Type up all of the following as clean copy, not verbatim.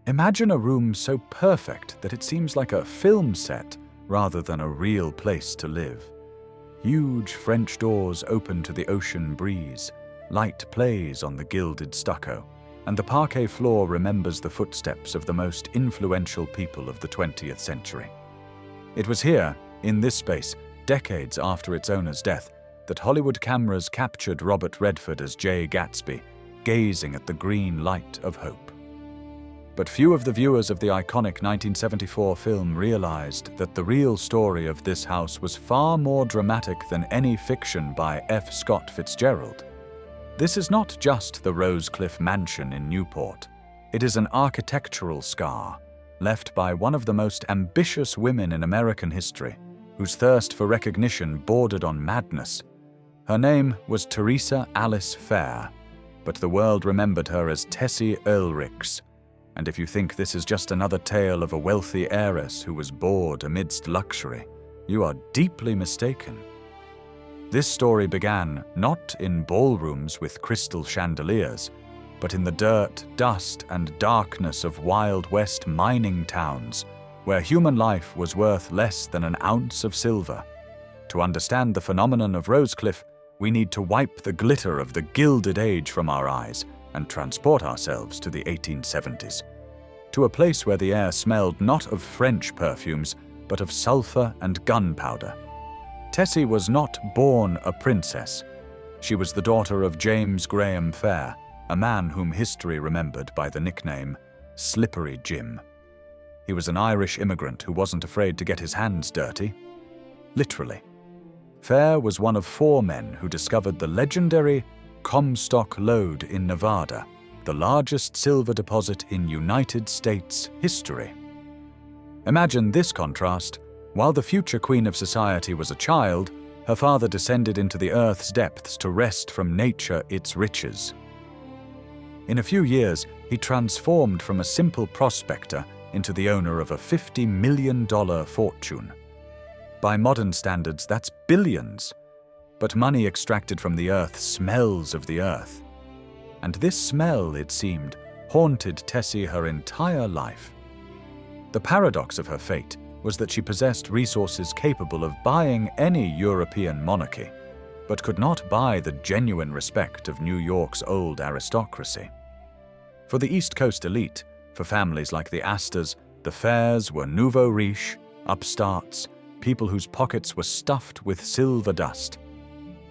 Imagine a room so perfect that it seems like a film set rather than a real place to live. Huge French doors open to the ocean breeze, light plays on the gilded stucco, and the parquet floor remembers the footsteps of the most influential people of the 20th century. It was here, in this space, decades after its owner's death, that Hollywood cameras captured Robert Redford as Jay Gatsby, gazing at the green light of hope. But few of the viewers of the iconic 1974 film realized that the real story of this house was far more dramatic than any fiction by F. Scott Fitzgerald. This is not just the Rosecliff mansion in Newport. It is an architectural scar left by one of the most ambitious women in American history, whose thirst for recognition bordered on madness. Her name was Teresa Alice Fair, but the world remembered her as Tessie Ulrichs. And if you think this is just another tale of a wealthy heiress who was bored amidst luxury, you are deeply mistaken. This story began not in ballrooms with crystal chandeliers, but in the dirt, dust, and darkness of Wild West mining towns, where human life was worth less than an ounce of silver. To understand the phenomenon of Rosecliff, we need to wipe the glitter of the Gilded Age from our eyes and transport ourselves to the 1870s, to a place where the air smelled not of French perfumes, but of sulfur and gunpowder. Tessie was not born a princess. She was the daughter of James Graham Fair, a man whom history remembered by the nickname Slippery Jim. He was an Irish immigrant who wasn't afraid to get his hands dirty. Literally. Fair was one of 4 men who discovered the legendary Comstock Lode in Nevada, the largest silver deposit in United States history. Imagine this contrast. While the future queen of society was a child, her father descended into the earth's depths to wrest from nature its riches. In a few years, he transformed from a simple prospector into the owner of a $50 million fortune. By modern standards, that's billions. But money extracted from the earth smells of the earth. And this smell, it seemed, haunted Tessie her entire life. The paradox of her fate was that she possessed resources capable of buying any European monarchy, but could not buy the genuine respect of New York's old aristocracy. For the East Coast elite, for families like the Astors, the Fairs were nouveau riche, upstarts, people whose pockets were stuffed with silver dust.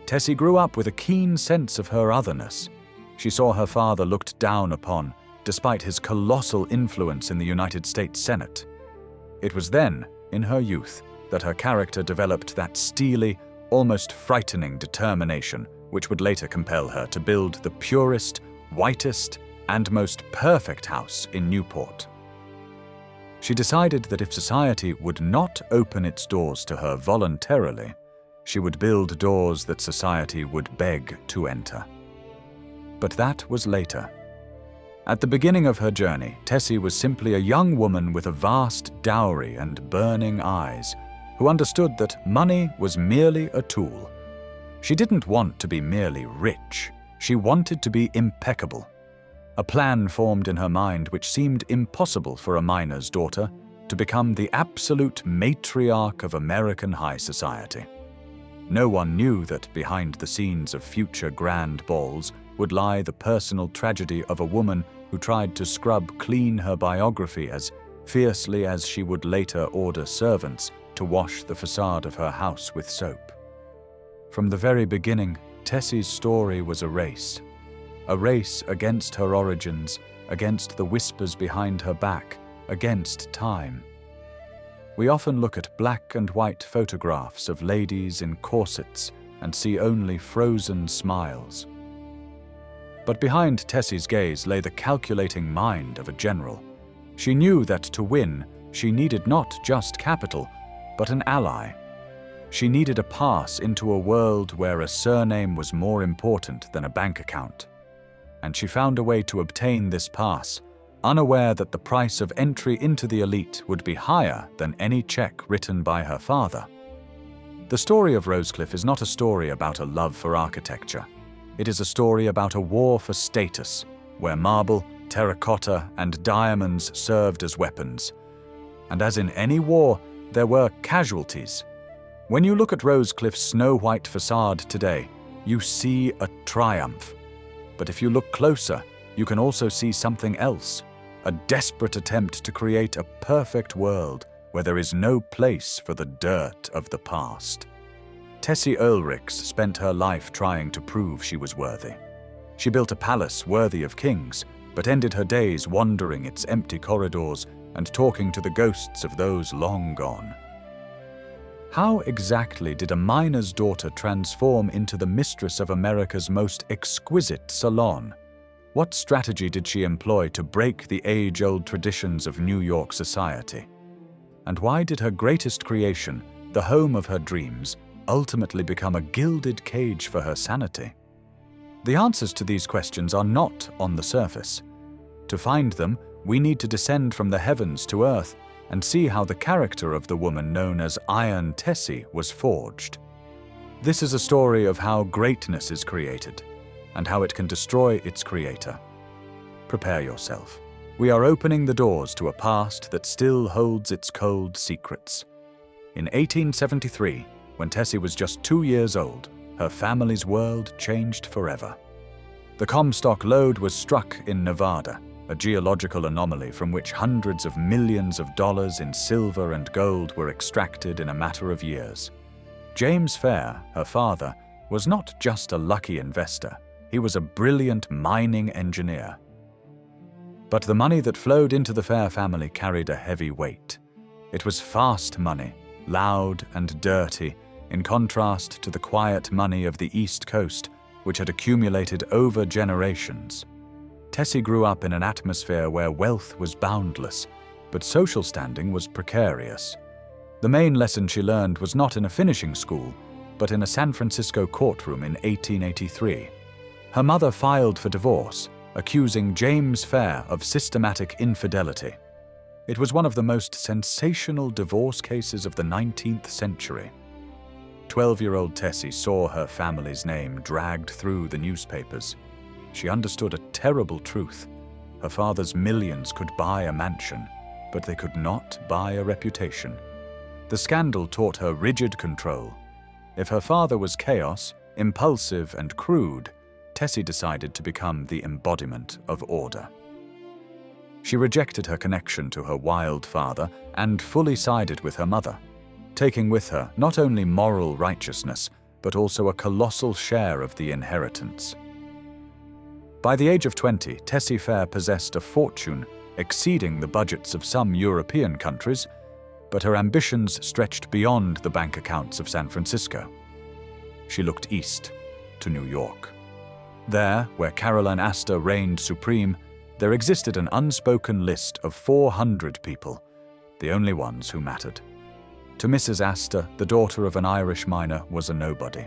Tessie grew up with a keen sense of her otherness. She saw her father looked down upon, despite his colossal influence in the United States Senate. It was then, in her youth, that her character developed that steely, almost frightening determination which would later compel her to build the purest, whitest, and most perfect house in Newport. She decided that if society would not open its doors to her voluntarily, she would build doors that society would beg to enter. But that was later. At the beginning of her journey, Tessie was simply a young woman with a vast dowry and burning eyes, who understood that money was merely a tool. She didn't want to be merely rich. She wanted to be impeccable. A plan formed in her mind which seemed impossible for a miner's daughter, to become the absolute matriarch of American high society. No one knew that behind the scenes of future grand balls would lie the personal tragedy of a woman who tried to scrub clean her biography as fiercely as she would later order servants to wash the facade of her house with soap. From the very beginning, Tessie's story was a race against her origins, against the whispers behind her back, against time. We often look at black and white photographs of ladies in corsets and see only frozen smiles. But behind Tessie's gaze lay the calculating mind of a general. She knew that to win, she needed not just capital, but an ally. She needed a pass into a world where a surname was more important than a bank account. And she found a way to obtain this pass, unaware that the price of entry into the elite would be higher than any check written by her father. The story of Rosecliff is not a story about a love for architecture. It is a story about a war for status, where marble, terracotta and diamonds served as weapons. And as in any war, there were casualties. When you look at Rosecliff's snow-white facade today, you see a triumph. But if you look closer, you can also see something else, a desperate attempt to create a perfect world where there is no place for the dirt of the past. Tessie Ulrichs spent her life trying to prove she was worthy. She built a palace worthy of kings, but ended her days wandering its empty corridors and talking to the ghosts of those long gone. How exactly did a miner's daughter transform into the mistress of America's most exquisite salon? What strategy did she employ to break the age-old traditions of New York society? And why did her greatest creation, the home of her dreams, ultimately become a gilded cage for her sanity? The answers to these questions are not on the surface. To find them, we need to descend from the heavens to earth and see how the character of the woman known as Iron Tessie was forged. This is a story of how greatness is created and how it can destroy its creator. Prepare yourself. We are opening the doors to a past that still holds its cold secrets. In 1873, when Tessie was just 2 years old, her family's world changed forever. The Comstock lode was struck in Nevada, a geological anomaly from which hundreds of millions of dollars in silver and gold were extracted in a matter of years. James Fair, her father, was not just a lucky investor, he was a brilliant mining engineer. But the money that flowed into the Fair family carried a heavy weight. It was fast money, loud and dirty, in contrast to the quiet money of the East Coast, which had accumulated over generations. Tessie grew up in an atmosphere where wealth was boundless, but social standing was precarious. The main lesson she learned was not in a finishing school, but in a San Francisco courtroom in 1883. Her mother filed for divorce, accusing James Fair of systematic infidelity. It was one of the most sensational divorce cases of the 19th century. 12-year-old Tessie saw her family's name dragged through the newspapers. She understood a terrible truth. Her father's millions could buy a mansion, but they could not buy a reputation. The scandal taught her rigid control. If her father was chaos, impulsive, and crude, Tessie decided to become the embodiment of order. She rejected her connection to her wild father and fully sided with her mother, taking with her not only moral righteousness, but also a colossal share of the inheritance. By the age of 20, Tessie Fair possessed a fortune exceeding the budgets of some European countries, but her ambitions stretched beyond the bank accounts of San Francisco. She looked east, to New York. There, where Caroline Astor reigned supreme, there existed an unspoken list of 400 people, the only ones who mattered. To Mrs. Astor, the daughter of an Irish miner was a nobody.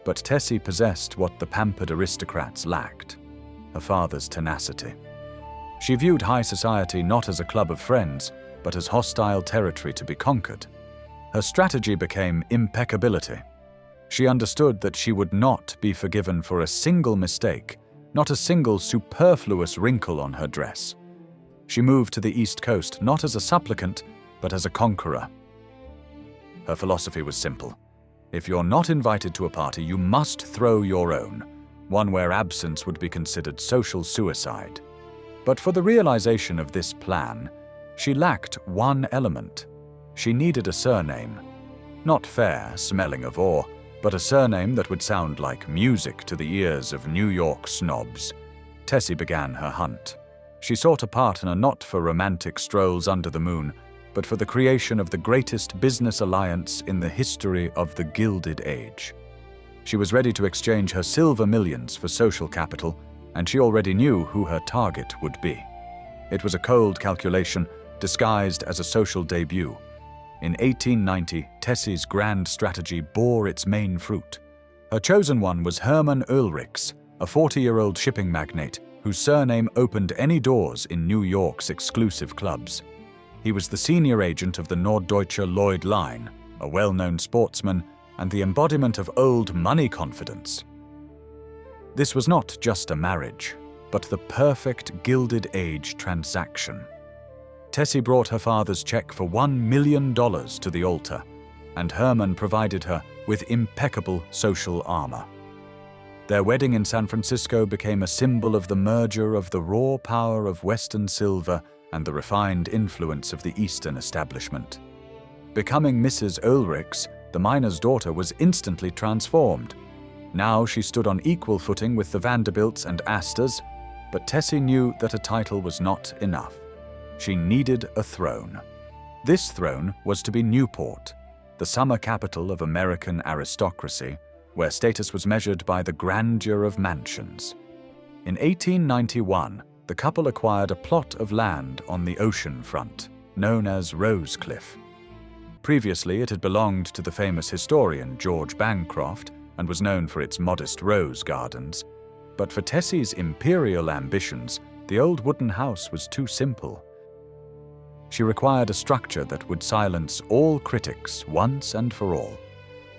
But Tessie possessed what the pampered aristocrats lacked: her father's tenacity. She viewed high society not as a club of friends, but as hostile territory to be conquered. Her strategy became impeccability. She understood that she would not be forgiven for a single mistake, not a single superfluous wrinkle on her dress. She moved to the East Coast not as a supplicant, but as a conqueror. Her philosophy was simple. If you're not invited to a party, you must throw your own, one where absence would be considered social suicide. But for the realization of this plan, she lacked one element. She needed a surname. Not Fair, smelling of ore, but a surname that would sound like music to the ears of New York snobs. Tessie began her hunt. She sought a partner not for romantic strolls under the moon, but for the creation of the greatest business alliance in the history of the Gilded Age. She was ready to exchange her silver millions for social capital, and she already knew who her target would be. It was a cold calculation disguised as a social debut. In 1890, Tessie's grand strategy bore its main fruit. Her chosen one was Hermann Ulrichs, a 40-year-old shipping magnate whose surname opened any doors in New York's exclusive clubs. He was the senior agent of the Norddeutsche Lloyd Line, a well-known sportsman and the embodiment of old money confidence. This was not just a marriage. but the perfect Gilded Age transaction. Tessie brought her father's check for $1 million to the altar, and Herman provided her with impeccable social armor. Their wedding in San Francisco became a symbol of the merger of the raw power of Western silver and the refined influence of the Eastern establishment. Becoming Mrs. Ulrichs, the miner's daughter was instantly transformed. Now she stood on equal footing with the Vanderbilts and Astors, but Tessie knew that a title was not enough. She needed a throne. This throne was to be Newport, the summer capital of American aristocracy, where status was measured by the grandeur of mansions. In 1891, the couple acquired a plot of land on the ocean front, known as Rosecliff. Previously, it had belonged to the famous historian George Bancroft and was known for its modest rose gardens. But for Tessie's imperial ambitions, the old wooden house was too simple. She required a structure that would silence all critics once and for all.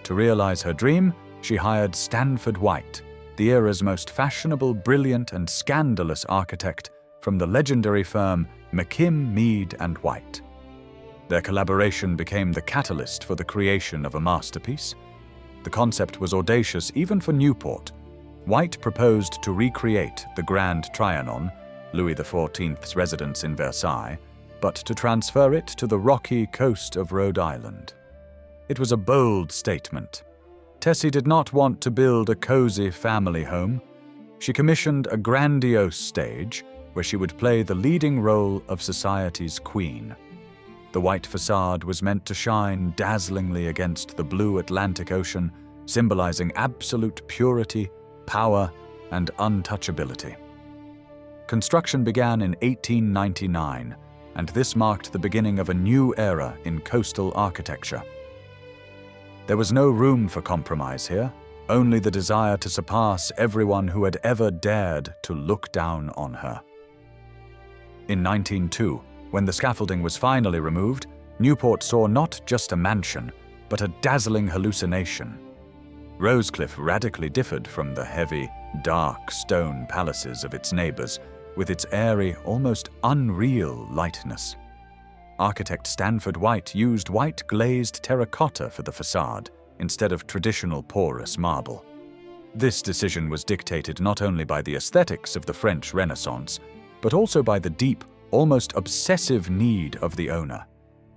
To realize her dream, she hired Stanford White, the era's most fashionable, brilliant, and scandalous architect from the legendary firm McKim, Mead & White. Their collaboration became the catalyst for the creation of a masterpiece. The concept was audacious even for Newport. White proposed to recreate the Grand Trianon, Louis XIV's residence in Versailles, but to transfer it to the rocky coast of Rhode Island. It was a bold statement. Tessie did not want to build a cozy family home. She commissioned a grandiose stage where she would play the leading role of society's queen. The white facade was meant to shine dazzlingly against the blue Atlantic Ocean, symbolizing absolute purity, power, and untouchability. Construction began in 1899, and this marked the beginning of a new era in coastal architecture. There was no room for compromise here, only the desire to surpass everyone who had ever dared to look down on her. In 1902, when the scaffolding was finally removed, Newport saw not just a mansion, but a dazzling hallucination. Rosecliff radically differed from the heavy, dark stone palaces of its neighbors, with its airy, almost unreal lightness. Architect Stanford White used white glazed terracotta for the facade instead of traditional porous marble. This decision was dictated not only by the aesthetics of the French Renaissance, but also by the deep, almost obsessive need of the owner.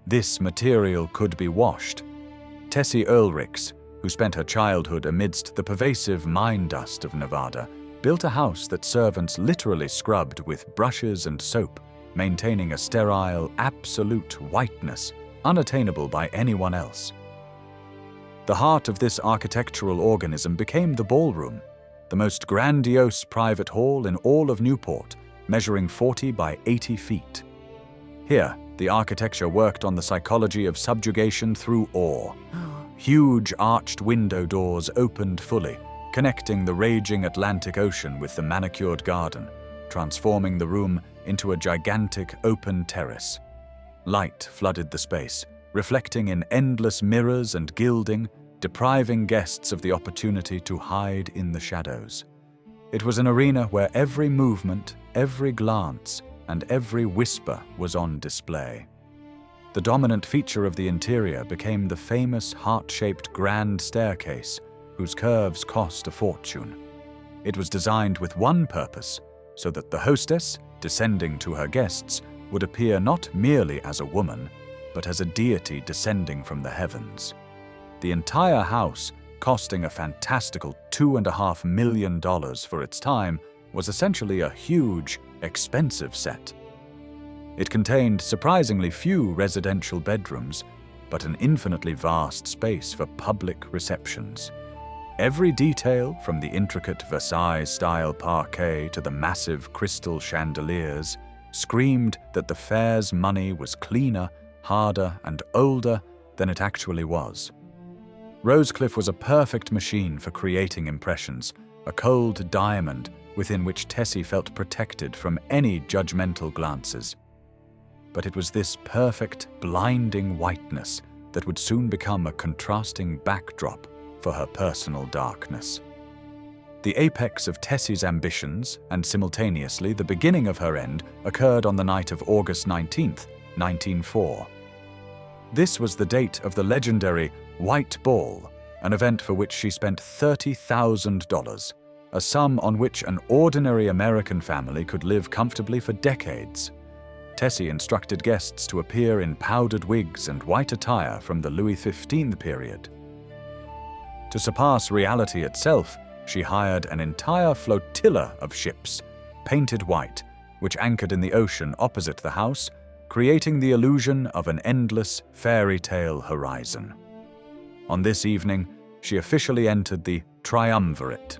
This material could be washed. Tessie Ulrichs, who spent her childhood amidst the pervasive mine dust of Nevada, built a house that servants literally scrubbed with brushes and soap, maintaining a sterile, absolute whiteness, unattainable by anyone else. The heart of this architectural organism became the ballroom, the most grandiose private hall in all of Newport, measuring 40 by 80 feet. Here, the architecture worked on the psychology of subjugation through awe. Huge arched window doors opened fully, connecting the raging Atlantic Ocean with the manicured garden, transforming the room into a gigantic open terrace. Light flooded the space, reflecting in endless mirrors and gilding, depriving guests of the opportunity to hide in the shadows. It was an arena where every movement, every glance, and every whisper was on display. The dominant feature of the interior became the famous heart-shaped grand staircase, whose curves cost a fortune. It was designed with one purpose, so that the hostess, descending to her guests, would appear not merely as a woman, but as a deity descending from the heavens. The entire house, costing a fantastical $2.5 million for its time, was essentially a huge, expensive set. It contained surprisingly few residential bedrooms, but an infinitely vast space for public receptions. Every detail, from the intricate Versailles-style parquet to the massive crystal chandeliers, screamed that the fair's money was cleaner, harder, and older than it actually was. Rosecliff was a perfect machine for creating impressions, a cold diamond within which Tessie felt protected from any judgmental glances. But it was this perfect, blinding whiteness that would soon become a contrasting backdrop for her personal darkness. The apex of Tessie's ambitions, and simultaneously the beginning of her end, occurred on the night of August 19th, 1904. This was the date of the legendary White Ball, an event for which she spent $30,000, a sum on which an ordinary American family could live comfortably for decades. Tessie instructed guests to appear in powdered wigs and white attire from the Louis XV period. To surpass reality itself, she hired an entire flotilla of ships, painted white, which anchored in the ocean opposite the house, creating the illusion of an endless fairy tale horizon. On this evening, she officially entered the triumvirate,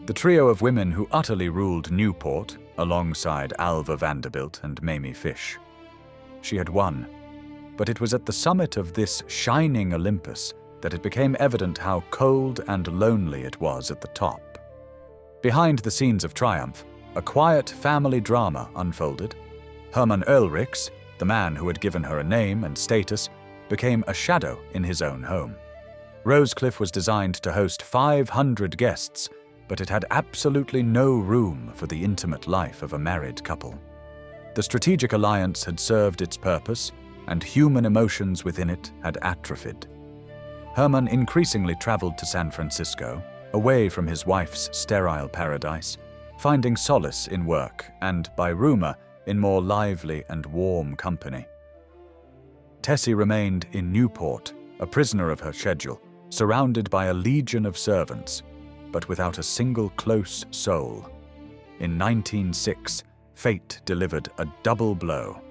the trio of women who utterly ruled Newport, alongside Alva Vanderbilt and Mamie Fish. She had won, but it was at the summit of this shining Olympus that it became evident how cold and lonely it was at the top. Behind the scenes of triumph, a quiet family drama unfolded. Herman Ulrichs, the man who had given her a name and status, became a shadow in his own home. Rosecliff was designed to host 500 guests, but it had absolutely no room for the intimate life of a married couple. The strategic alliance had served its purpose, and human emotions within it had atrophied. Herman increasingly traveled to San Francisco, away from his wife's sterile paradise, finding solace in work and, by rumor, in more lively and warm company. Tessie remained in Newport, a prisoner of her schedule, surrounded by a legion of servants, but without a single close soul. In 1906, fate delivered a double blow.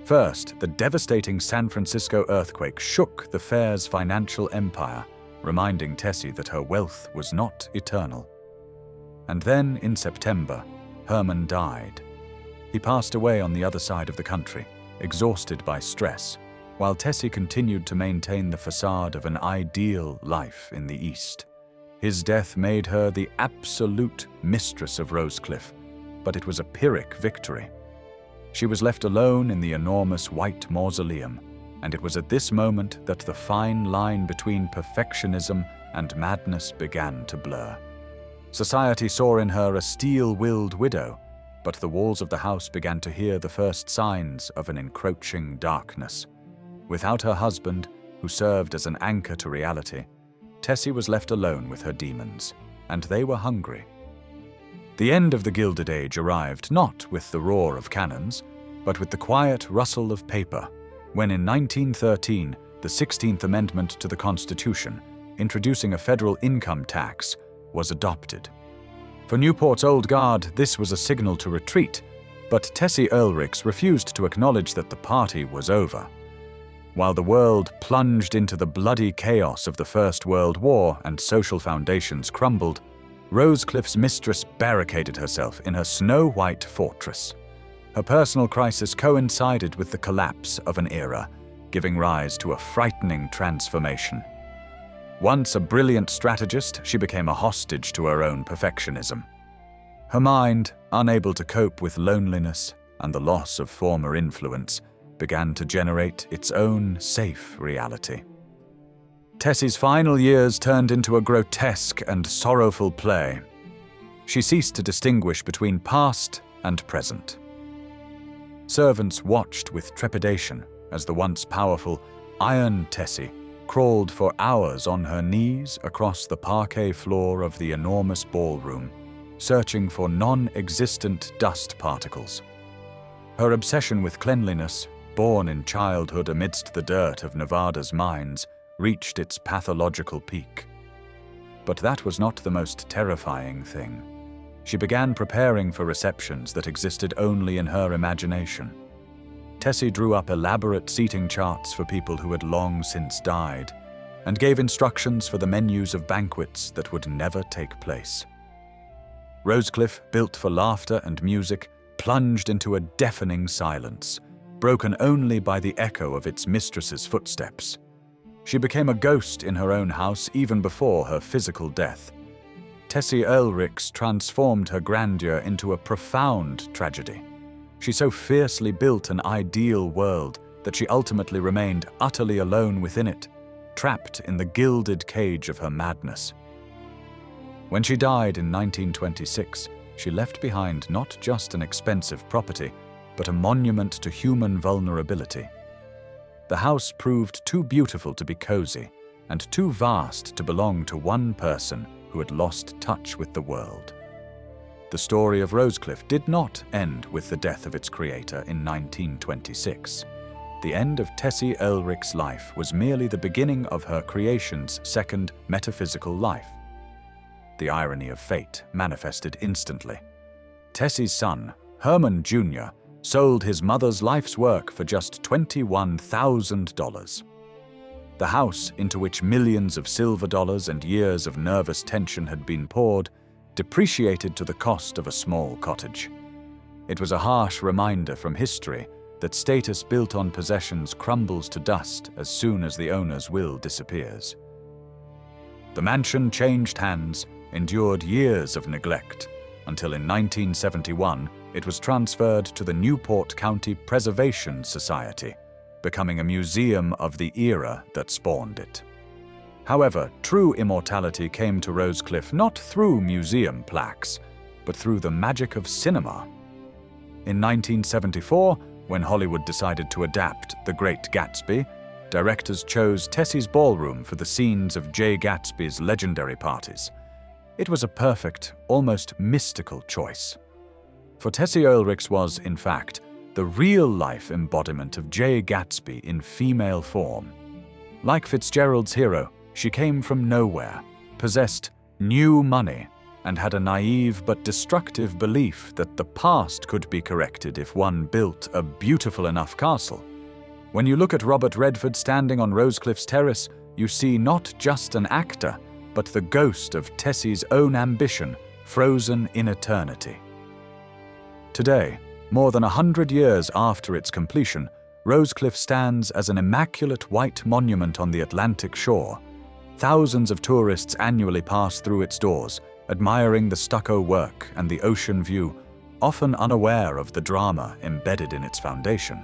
First, the devastating San Francisco earthquake shook the fair's financial empire, reminding Tessie that her wealth was not eternal. And then, in September, Herman died. He passed away on the other side of the country, exhausted by stress, while Tessie continued to maintain the facade of an ideal life in the East. His death made her the absolute mistress of Rosecliff, but it was a Pyrrhic victory. She was left alone in the enormous white mausoleum, and it was at this moment that the fine line between perfectionism and madness began to blur. Society saw in her a steel-willed widow, but the walls of the house began to hear the first signs of an encroaching darkness. Without her husband, who served as an anchor to reality, Tessie was left alone with her demons, and they were hungry. The end of the Gilded Age arrived not with the roar of cannons, but with the quiet rustle of paper, when in 1913, the 16th Amendment to the Constitution, introducing a federal income tax, was adopted. For Newport's old guard, this was a signal to retreat, but Tessie Ulrichs refused to acknowledge that the party was over. While the world plunged into the bloody chaos of the First World War and social foundations crumbled, Rosecliff's mistress barricaded herself in her snow-white fortress. Her personal crisis coincided with the collapse of an era, giving rise to a frightening transformation. Once a brilliant strategist, she became a hostage to her own perfectionism. Her mind, unable to cope with loneliness and the loss of former influence, began to generate its own safe reality. Tessie's final years turned into a grotesque and sorrowful play. She ceased to distinguish between past and present. Servants watched with trepidation as the once powerful Iron Tessie crawled for hours on her knees across the parquet floor of the enormous ballroom, searching for non-existent dust particles. Her obsession with cleanliness, born in childhood amidst the dirt of Nevada's mines, reached its pathological peak. But that was not the most terrifying thing. She began preparing for receptions that existed only in her imagination. Tessie drew up elaborate seating charts for people who had long since died, and gave instructions for the menus of banquets that would never take place. Rosecliff, built for laughter and music, plunged into a deafening silence, broken only by the echo of its mistress's footsteps. She became a ghost in her own house even before her physical death. Tessie Ulrichs transformed her grandeur into a profound tragedy. She so fiercely built an ideal world that she ultimately remained utterly alone within it, trapped in the gilded cage of her madness. When she died in 1926, she left behind not just an expensive property, but a monument to human vulnerability. The house proved too beautiful to be cozy, and too vast to belong to one person who had lost touch with the world. The story of Rosecliff did not end with the death of its creator in 1926. The end of Tessie Ulrich's life was merely the beginning of her creation's second metaphysical life. The irony of fate manifested instantly. Tessie's son, Herman Jr., sold his mother's life's work for just $21,000. The house, into which millions of silver dollars and years of nervous tension had been poured, depreciated to the cost of a small cottage. It was a harsh reminder from history that status built on possessions crumbles to dust as soon as the owner's will disappears. The mansion changed hands, endured years of neglect, until in 1971 it was transferred to the Newport County Preservation Society, becoming a museum of the era that spawned it. However, true immortality came to Rosecliff not through museum plaques, but through the magic of cinema. In 1974, when Hollywood decided to adapt The Great Gatsby, directors chose Tessie's ballroom for the scenes of Jay Gatsby's legendary parties. It was a perfect, almost mystical choice. For Tessie Ulrichs was, in fact, the real-life embodiment of Jay Gatsby in female form. Like Fitzgerald's hero, she came from nowhere, possessed new money, and had a naive but destructive belief that the past could be corrected if one built a beautiful enough castle. When you look at Robert Redford standing on Rosecliff's terrace, you see not just an actor, but the ghost of Tessie's own ambition, frozen in eternity. Today, more than 100 years after its completion, Rosecliff stands as an immaculate white monument on the Atlantic shore. Thousands of tourists annually pass through its doors, admiring the stucco work and the ocean view, often unaware of the drama embedded in its foundation.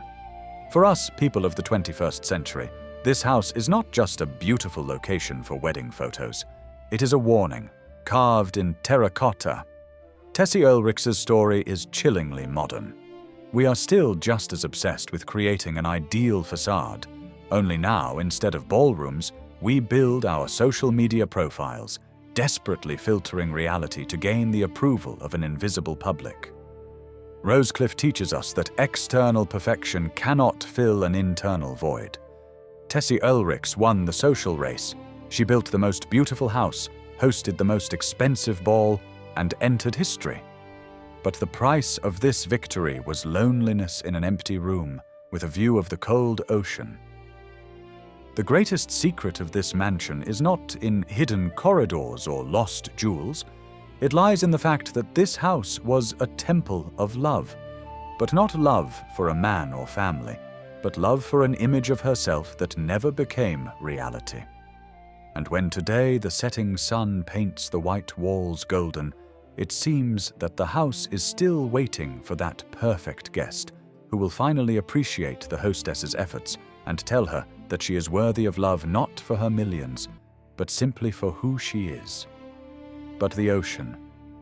For us, people of the 21st century, this house is not just a beautiful location for wedding photos. It is a warning, carved in terracotta. Tessie Ulrichs' story is chillingly modern. We are still just as obsessed with creating an ideal facade, only now, instead of ballrooms, we build our social media profiles, desperately filtering reality to gain the approval of an invisible public. Rosecliff teaches us that external perfection cannot fill an internal void. Tessie Ulrichs won the social race. She built the most beautiful house, hosted the most expensive ball, and entered history. But the price of this victory was loneliness in an empty room with a view of the cold ocean. The greatest secret of this mansion is not in hidden corridors or lost jewels. It lies in the fact that this house was a temple of love, but not love for a man or family, but love for an image of herself that never became reality. And when today the setting sun paints the white walls golden, it seems that the house is still waiting for that perfect guest who will finally appreciate the hostess's efforts and tell her that she is worthy of love not for her millions, but simply for who she is. But the ocean,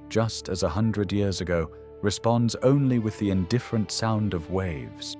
just as 100 years ago, responds only with the indifferent sound of waves.